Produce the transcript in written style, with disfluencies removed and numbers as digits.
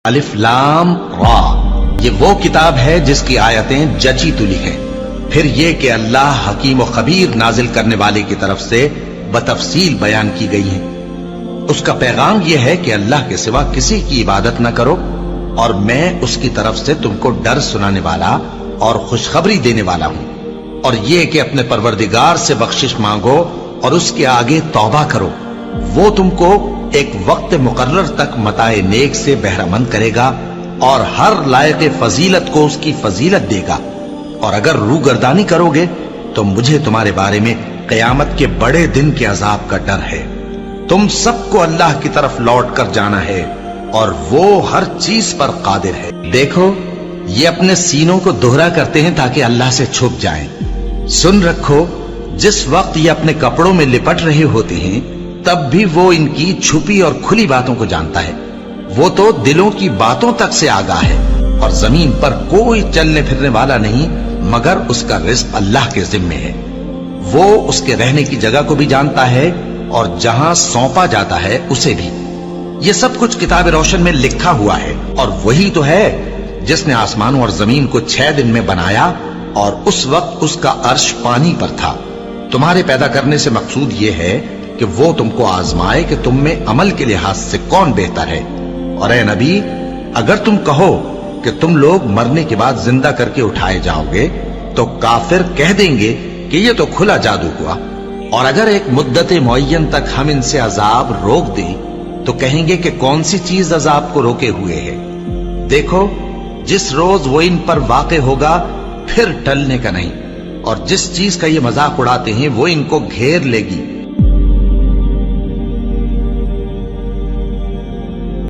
الف لام را، یہ وہ کتاب ہے جس کی آیتیں جچی تلی ہیں، پھر یہ کہ اللہ حکیم و خبیر نازل کرنے والے کی طرف سے بتفصیل بیان کی گئی ہیں۔ اس کا پیغام یہ ہے کہ اللہ کے سوا کسی کی عبادت نہ کرو، اور میں اس کی طرف سے تم کو ڈر سنانے والا اور خوشخبری دینے والا ہوں، اور یہ کہ اپنے پروردگار سے بخشش مانگو اور اس کے آگے توبہ کرو، وہ تم کو ایک وقت مقرر تک متاع نیک سے بہرہ مند کرے گا اور ہر لائق فضیلت کو اس کی فضیلت دے گا، اور اگر روگردانی کرو گے تو مجھے تمہارے بارے میں قیامت کے بڑے دن کے عذاب کا ڈر ہے۔ تم سب کو اللہ کی طرف لوٹ کر جانا ہے اور وہ ہر چیز پر قادر ہے۔ دیکھو، یہ اپنے سینوں کو دوہرا کرتے ہیں تاکہ اللہ سے چھپ جائیں۔ سن رکھو، جس وقت یہ اپنے کپڑوں میں لپٹ رہے ہوتے ہیں تب بھی وہ ان کی چھپی اور کھلی باتوں کو جانتا ہے۔ وہ تو دلوں کی باتوں تک سے آگاہ ہے، اور زمین پر کوئی چلنے پھرنے والا نہیں مگر اس کا رزق اللہ کے ذمے ہے۔ وہ اس کے رہنے کی جگہ کو بھی جانتا ہے اور جہاں سونپا جاتا ہے اسے بھی۔ یہ سب کچھ کتاب روشن میں لکھا ہوا ہے، اور وہی تو ہے جس نے آسمانوں اور زمین کو 6 دن میں بنایا، اور اس وقت اس کا عرش پانی پر تھا۔ تمہارے پیدا کرنے سے مقصود یہ ہے کہ وہ تم کو آزمائے کہ تم میں عمل کے لحاظ سے کون بہتر ہے۔ اور اے نبی، اگر تم کہو کہ تم لوگ مرنے کے بعد زندہ کر کے اٹھائے جاؤ گے تو کافر کہہ دیں گے کہ یہ تو کھلا جادو ہوا، اور اگر ایک مدت معین تک ہم ان سے عذاب روک دیں تو کہیں گے کہ کون سی چیز عذاب کو روکے ہوئے ہے۔ دیکھو، جس روز وہ ان پر واقع ہوگا پھر ٹلنے کا نہیں، اور جس چیز کا یہ مذاق اڑاتے ہیں وہ ان کو گھیر لے گی۔